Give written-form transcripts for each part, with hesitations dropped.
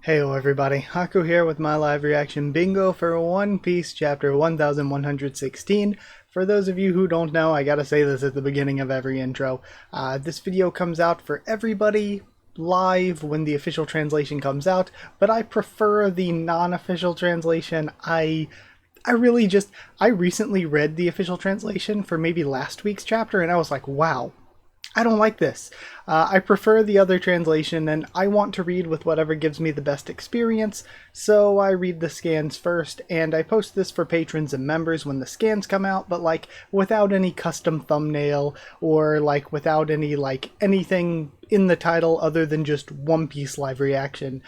Heyo everybody, Haku here with my live reaction bingo for One Piece chapter 1116. For those of you who don't know, I gotta say this at the beginning of every intro. This video comes out for everybody live when the official translation comes out, but I prefer the non-official translation. I recently read the official translation for maybe last week's chapter and I was like, wow, I don't like this. I prefer the other translation, and I want to read with whatever gives me the best experience, so I read the scans first, and I post this for patrons and members when the scans come out, but like without any custom thumbnail or like without any anything in the title other than just One Piece live reaction,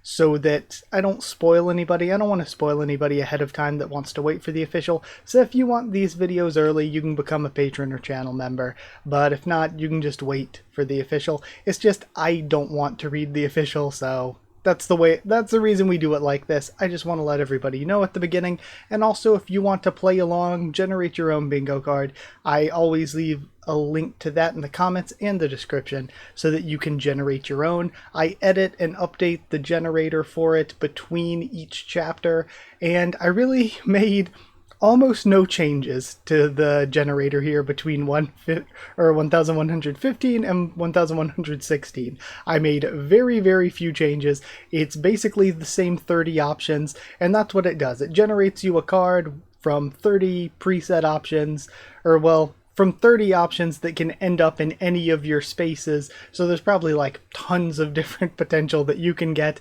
so that I don't spoil anybody. I don't want to spoil anybody ahead of time that wants to wait for the official. So if you want these videos early, you can become a patron or channel member. But if not, you can just wait for the official. It's just I don't want to read the official, so that's the reason we do it like this. I just want to let everybody know at the beginning. And also, if you want to play along, generate your own bingo card, I always leave a link to that in the comments and the description so that you can generate your own. I edit and update the generator for it between each chapter, and I really made almost no changes to the generator here between 1115 and 1116. I made very few changes. It's basically the same 30 options, and that's what it does. It generates you a card from 30 preset options, or well, from 30 options that can end up in any of your spaces. So there's probably like tons of different potential that you can get.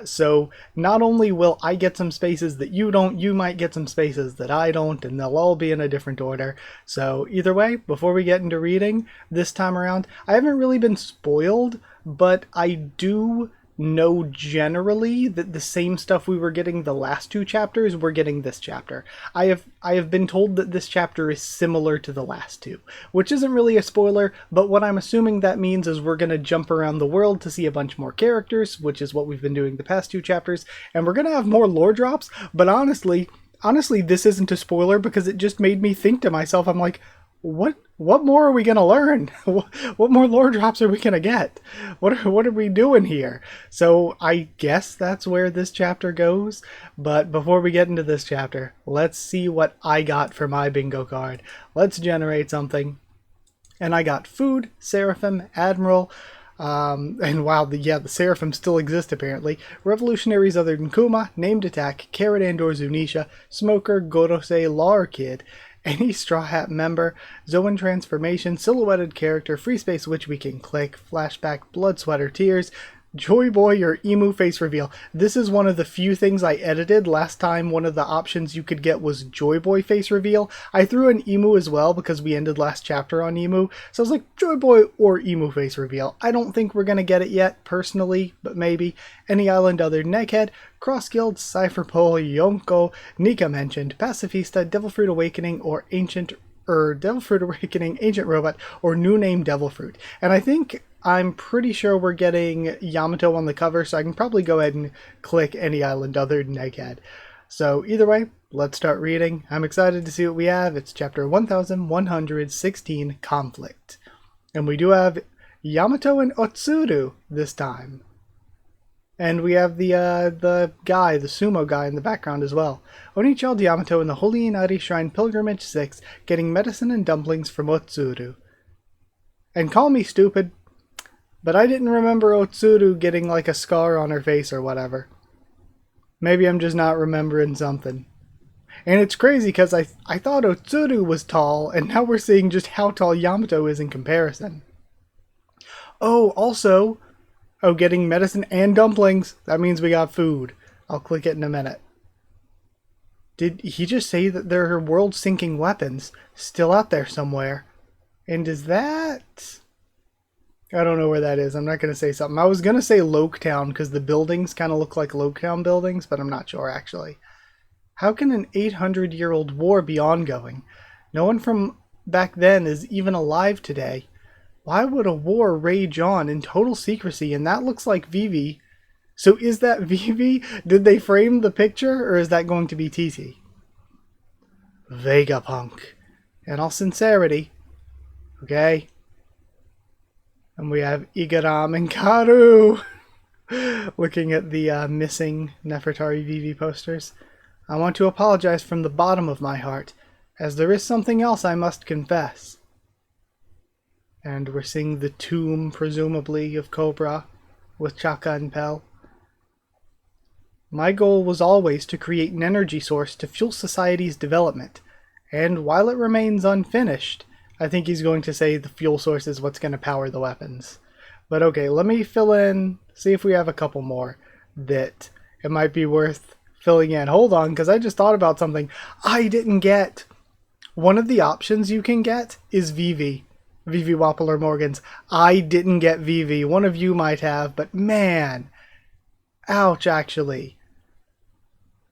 So not only will I get some spaces that you don't, you might get some spaces that I don't, and they'll all be in a different order. So either way, before we get into reading this time around, I haven't really been spoiled, but I do know generally that the same stuff we were getting the last two chapters, we're getting this chapter. I have been told that this chapter is similar to the last two, which isn't really a spoiler, but what I'm assuming that means is we're going to jump around the world to see a bunch more characters, which is what we've been doing the past two chapters, and we're going to have more lore drops. But honestly, this isn't a spoiler because it just made me think to myself, I'm like, what more are we gonna learn? What more lore drops are we gonna get? What are we doing here? So I guess that's where this chapter goes. But before we get into this chapter, let's see what I got for my bingo card. Let's generate something. And I got Food, Seraphim, Admiral, and wow, the Seraphim still exist apparently. Revolutionaries other than Kuma, Named Attack, Carrot Andor Zunisha, Smoker, Gorosei, Lar Kid, any Straw Hat member, Zoan Transformation, Silhouetted Character, Free Space Which We Can Click, Flashback, Blood, Sweat, or Tears, Joy Boy, or Emu Face Reveal. This is one of the few things I edited. Last time one of the options you could get was Joy Boy Face Reveal. I threw an Emu as well because we ended last chapter on Emu. So I was like, Joy Boy or Emu Face Reveal. I don't think we're going to get it yet, personally, but maybe. Any island other than Neckhead, Cross Guild, Cypher Pole, Yonko, Nika mentioned, Pacifista, Devil Fruit Awakening, or Devil Fruit Awakening, Ancient Robot, or New Name Devil Fruit. And I'm pretty sure we're getting Yamato on the cover, so I can probably go ahead and click any island other than Egghead. So either way, let's start reading. I'm excited to see what we have. It's chapter 1116, Conflict. And we do have Yamato and Otsuru this time. And we have the guy, the sumo guy in the background as well. Oni child Yamato in the Holy Inari Shrine Pilgrimage 6, getting medicine and dumplings from Otsuru. And call me stupid, but I didn't remember Otsuru getting like a scar on her face or whatever. Maybe I'm just not remembering something. And it's crazy because I thought Otsuru was tall, and now we're seeing just how tall Yamato is in comparison. Oh, also, getting medicine and dumplings. That means we got food. I'll click it in a minute. Did he just say that there are world-sinking weapons still out there somewhere? And is that... I don't know where that is. I'm not going to say something. I was going to say Loketown because the buildings kind of look like Loketown buildings, but I'm not sure actually. How can an 800-year-old war be ongoing? No one from back then is even alive today. Why would a war rage on in total secrecy? And that looks like Vivi. So is that Vivi? Did they frame the picture, or is that going to be TT? Vegapunk. In all sincerity. Okay? And we have Igaram and Karu. looking at the missing Nefertari Vivi posters. I want to apologize from the bottom of my heart, as there is something else I must confess. And we're seeing the tomb, presumably, of Cobra, with Chaka and Pel. My goal was always to create an energy source to fuel society's development, and while it remains unfinished, I think he's going to say the fuel source is what's going to power the weapons. But okay, let me fill in, see if we have a couple more that it might be worth filling in. Hold on, because I just thought about something I didn't get. One of the options you can get is Vivi Wappler Morgans. I didn't get Vivi. One of you might have, but man, ouch, actually.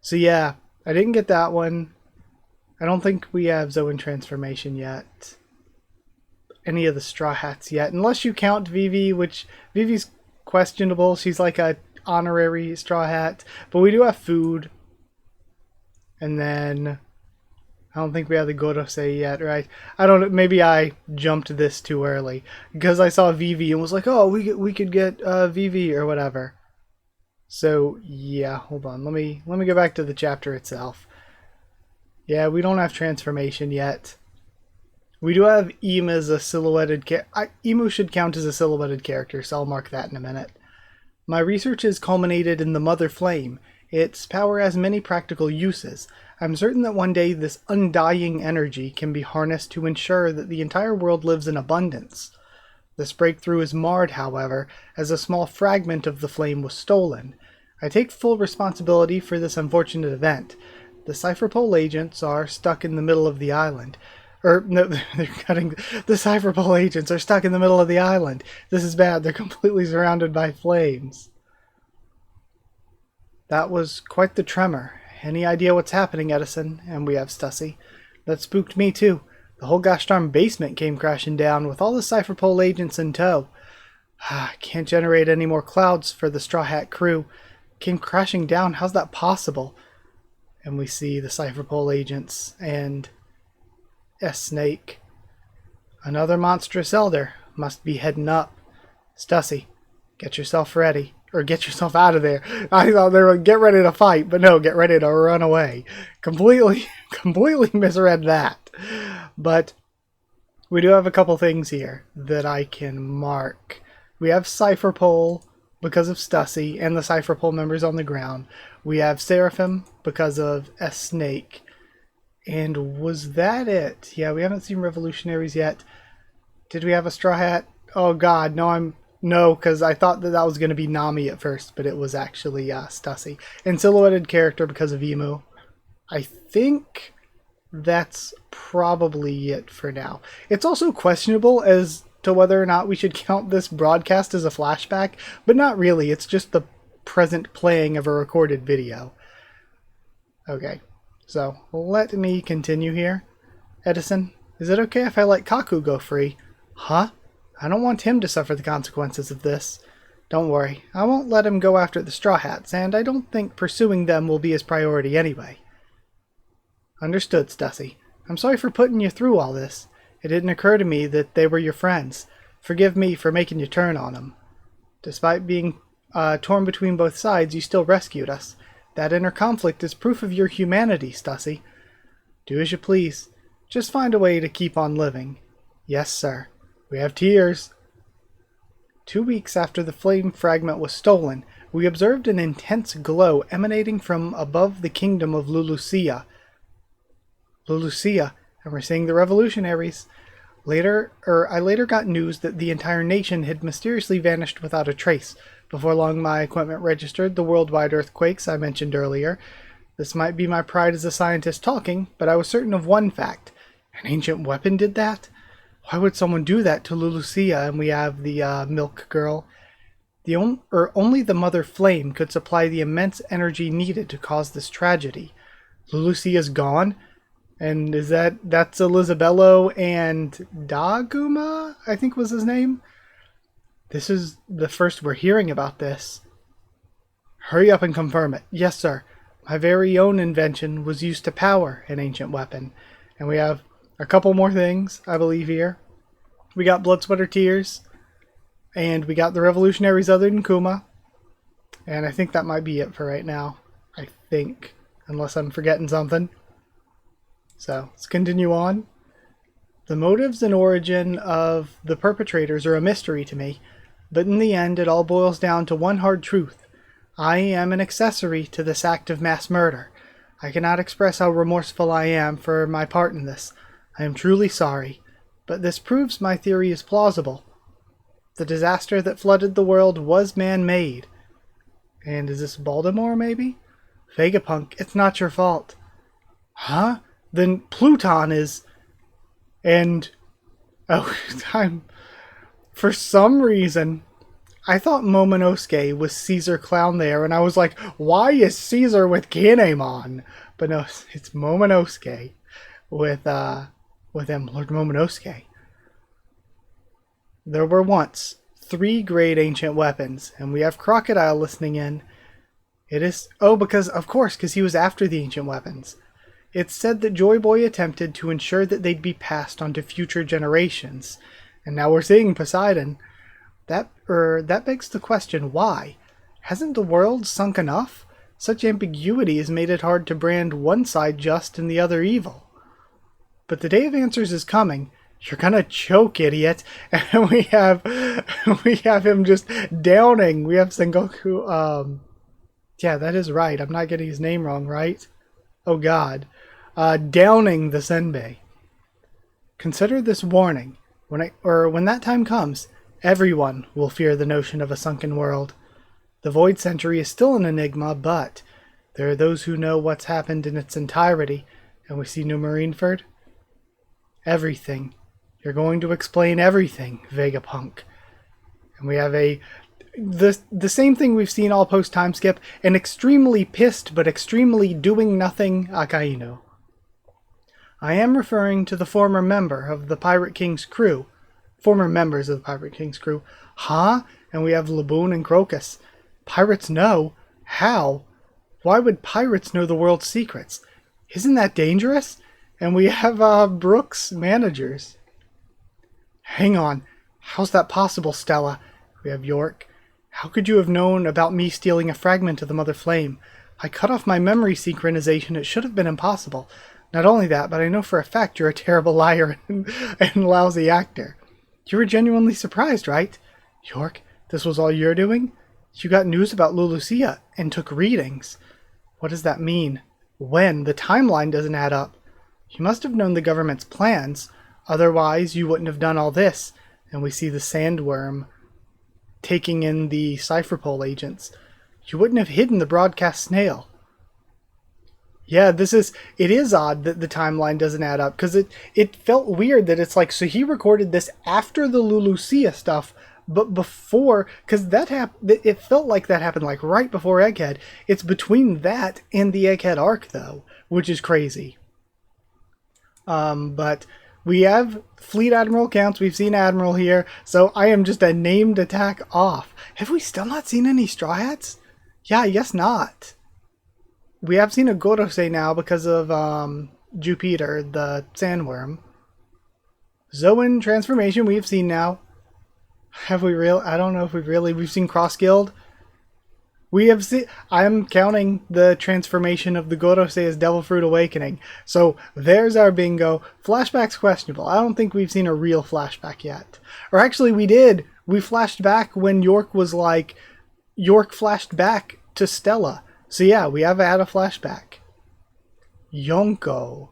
So yeah, I didn't get that one. I don't think we have Zoan Transformation yet. Any of the Straw Hats yet, unless you count Vivi, which Vivi's questionable. She's like a honorary Straw Hat, but we do have food. And then I don't think we have the Gorosei yet, right? I don't know, maybe I jumped this too early because I saw Vivi and was like, oh, we could get Vivi or whatever. So yeah, hold on. Let me go back to the chapter itself. Yeah, we don't have transformation yet. We do have Ym as a silhouetted Emu should count as a silhouetted character, so I'll mark that in a minute. My research has culminated in the Mother Flame. Its power has many practical uses. I'm certain that one day this undying energy can be harnessed to ensure that the entire world lives in abundance. This breakthrough is marred, however, as a small fragment of the flame was stolen. I take full responsibility for this unfortunate event. The Cypherpole agents are stuck in the middle of the island. No, they're cutting. The Cypherpole agents are stuck in the middle of the island. This is bad. They're completely surrounded by flames. That was quite the tremor. Any idea what's happening, Edison? And we have Stussy. That spooked me too. The whole gosh darn basement came crashing down with all the Cypherpole agents in tow. Can't generate any more clouds for the Straw Hat crew. Came crashing down. How's that possible? And we see the Cypherpole agents and Snake. Another monstrous elder must be heading up. Stussy, get yourself ready. Or get yourself out of there. I thought they were get ready to fight, but no, get ready to run away. Completely misread that. But we do have a couple things here that I can mark. We have Cypherpole because of Stussy and the Cypherpole members on the ground. We have Seraphim because of Snake. And was that it? Yeah, we haven't seen Revolutionaries yet. Did we have a Straw Hat? Oh god, no, because I thought that was going to be Nami at first, but it was actually Stussy. And silhouetted character because of Emu. I think that's probably it for now. It's also questionable as to whether or not we should count this broadcast as a flashback, but not really. It's just the present playing of a recorded video. Okay, so let me continue here. Edison, is it okay if I let Haku go free? Huh? I don't want him to suffer the consequences of this. Don't worry, I won't let him go after the Straw Hats, and I don't think pursuing them will be his priority anyway. Understood, Stussy. I'm sorry for putting you through all this. It didn't occur to me that they were your friends. Forgive me for making you turn on them. Despite being torn between both sides, you still rescued us. That inner conflict is proof of your humanity, Stussy. Do as you please. Just find a way to keep on living. Yes, sir. We have tears. 2 weeks after the flame fragment was stolen, we observed an intense glow emanating from above the kingdom of Lulusia. And we're seeing the revolutionaries. I later got news that the entire nation had mysteriously vanished without a trace. Before long, my equipment registered the worldwide earthquakes I mentioned earlier. This might be my pride as a scientist talking, but I was certain of one fact. An ancient weapon did that? Why would someone do that to Lulusia? And we have the Milk Girl. Only the Mother Flame could supply the immense energy needed to cause this tragedy. Lulusia's gone? And that's Elisabello and Daguma, I think was his name? This is the first we're hearing about this. Hurry up and confirm it. Yes, sir. My very own invention was used to power an ancient weapon. And we have a couple more things, I believe, here. We got Blood, Sweat, or Tears. And we got the revolutionaries other than Kuma. And I think that might be it for right now. I think. Unless I'm forgetting something. So, let's continue on. The motives and origin of the perpetrators are a mystery to me, but in the end it all boils down to one hard truth. I am an accessory to this act of mass murder. I cannot express how remorseful I am for my part in this. I am truly sorry, but this proves my theory is plausible. The disaster that flooded the world was man-made. And is this Baltimore, maybe? Vegapunk, it's not your fault. Huh? Then Pluton is... And... Oh, for some reason, I thought Momonosuke was Caesar Clown there, and I was like, why is Caesar with Kinemon? But no, it's Momonosuke with Lord Momonosuke. There were once 3 great ancient weapons, and we have Crocodile listening in. It is... Oh, because he was after the ancient weapons. It's said that Joy Boy attempted to ensure that they'd be passed on to future generations. And now we're seeing Poseidon. That begs the question, why? Hasn't the world sunk enough? Such ambiguity has made it hard to brand one side just and the other evil. But the day of answers is coming. You're gonna choke, idiot. And we have him just downing. We have Sengoku, yeah, that is right. I'm not getting his name wrong, right? Oh god. Downing the Senbei. Consider this warning. When that time comes, everyone will fear the notion of a sunken world. The Void Century is still an enigma, but there are those who know what's happened in its entirety, and we see New Marineford. Everything. You're going to explain everything, Vegapunk. And we have the same thing we've seen all post time skip, an extremely pissed but extremely doing nothing Akainu. I am referring to the former member of the Pirate King's crew. Former members of the Pirate King's crew. Huh? And we have Laboon and Crocus. Pirates know? How? Why would pirates know the world's secrets? Isn't that dangerous? And we have Brooks managers. Hang on. How's that possible, Stella? We have York. How could you have known about me stealing a fragment of the Mother Flame? I cut off my memory synchronization. It should have been impossible. Not only that, but I know for a fact you're a terrible liar and lousy actor. You were genuinely surprised, right? York, this was all you're doing? You got news about Lulucia and took readings. What does that mean? When? The timeline doesn't add up. You must have known the government's plans. Otherwise, you wouldn't have done all this. And we see the sandworm taking in the Cypherpole agents. You wouldn't have hidden the broadcast snail. Yeah, it is odd that the timeline doesn't add up, because it felt weird that it's like, so he recorded this after the Lulucia stuff, but before, because it felt like that happened like right before Egghead. It's between that and the Egghead arc, though, which is crazy. But we have Fleet Admiral counts. We've seen Admiral here, so I am just a named attack off. Have we still not seen any Straw Hats? Yeah, I guess not. We have seen a Gorosei now because of Jupiter, the sandworm. Zoan transformation we've seen now. Have we I don't know if we've seen Cross Guild. We have seen... I'm counting the transformation of the Gorosei as Devil Fruit Awakening. So there's our bingo. Flashback's questionable. I don't think we've seen a real flashback yet. Or actually we did. We flashed back when York was like... York flashed back to Stella. So yeah, we have had a flashback. Yonko.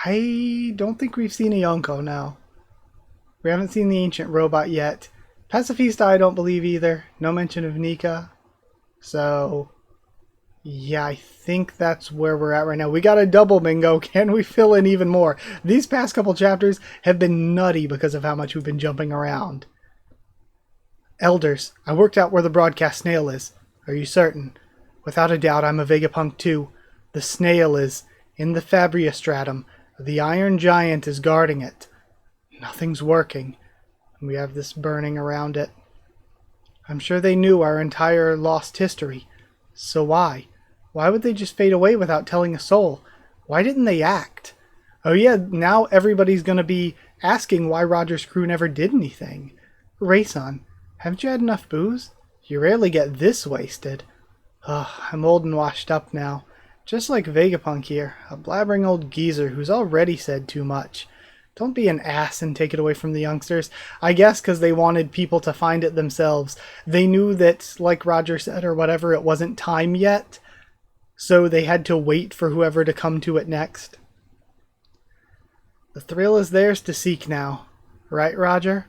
I don't think we've seen a Yonko now. We haven't seen the ancient robot yet. Pacifista I don't believe either. No mention of Nika. So, yeah, I think that's where we're at right now. We got a double bingo. Can we fill in even more? These past couple chapters have been nutty because of how much we've been jumping around. Elders, I worked out where the broadcast snail is. Are you certain? Without a doubt, I'm a Vegapunk too. The snail is in the Fabria stratum. The Iron Giant is guarding it. Nothing's working. We have this burning around it. I'm sure they knew our entire lost history. So why? Why would they just fade away without telling a soul? Why didn't they act? Oh yeah, now everybody's gonna be asking why Roger's crew never did anything. Rayson, haven't you had enough booze? You rarely get this wasted. Ugh, I'm old and washed up now. Just like Vegapunk here, a blabbering old geezer who's already said too much. Don't be an ass and take it away from the youngsters. I guess because they wanted people to find it themselves. They knew that, like Roger said or whatever, it wasn't time yet. So they had to wait for whoever to come to it next. The thrill is theirs to seek now. Right, Roger?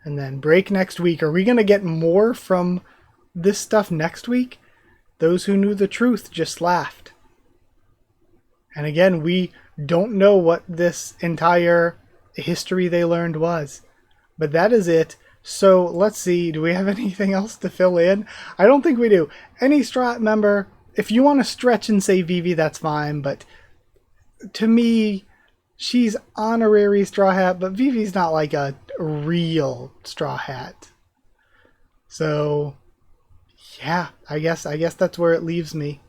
And then break next week. Are we going to get more from this stuff next week? Those who knew the truth just laughed. And again, we don't know what this entire history they learned was. But that is it. So let's see. Do we have anything else to fill in? I don't think we do. Any Strat member, if you want to stretch and say Vivi, that's fine. But to me, she's honorary Straw Hat. But Vivi's not like a real Straw Hat. So yeah, I guess that's where it leaves me.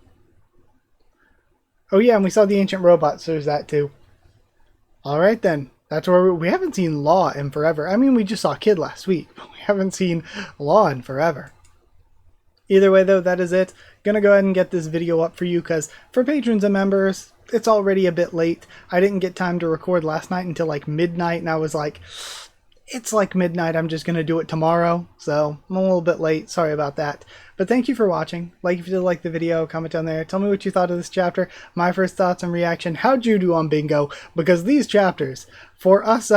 Oh yeah, and we saw the ancient robot, so there's that too. Alright then, that's where we haven't seen Law in forever. I mean, we just saw Kid last week, but we haven't seen Law in forever. Either way though, that is it. Gonna go ahead and get this video up for you, because for patrons and members, it's already a bit late. I didn't get time to record last night until like midnight, and I was like, it's like midnight, I'm just gonna do it tomorrow. So I'm a little bit late, sorry about that. But thank you for watching. Like if you did like the video, comment down there. Tell me what you thought of this chapter, my first thoughts and reaction. How'd you do on bingo? Because these chapters, for us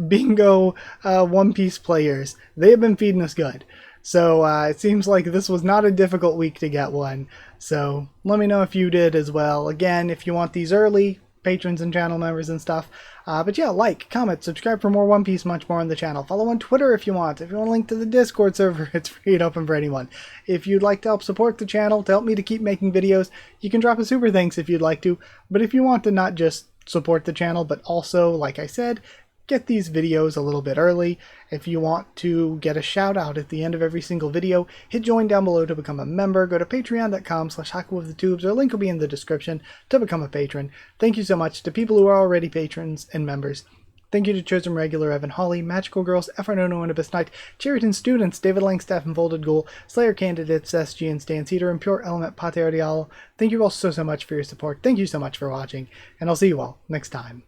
bingo One Piece players, they have been feeding us good. So it seems like this was not a difficult week to get one. So let me know if you did as well. Again, if you want these early, patrons and channel members and stuff. But yeah, like, comment, subscribe for more One Piece, much more on the channel. Follow on Twitter if you want. If you want a link to the Discord server, it's free and open for anyone. If you'd like to help support the channel, to help me to keep making videos, you can drop a super thanks if you'd like to. But if you want to not just support the channel, but also, like I said, get these videos a little bit early. If you want to get a shout out at the end of every single video, hit join down below to become a member. Go to patreon.com/HakuOfTheTubes, or link will be in the description to become a patron. Thank you so much to people who are already patrons and members. Thank you to Chosen Regular Evan Hawley, Magical Girls, Efranono and Abyss Knight, Cheriton Students, David Langstaff and Folded Ghoul, Slayer Candidates, SG and Stan Cedar, and Pure Element Pate Ardialo. Thank you all so much for your support. Thank you so much for watching, and I'll see you all next time.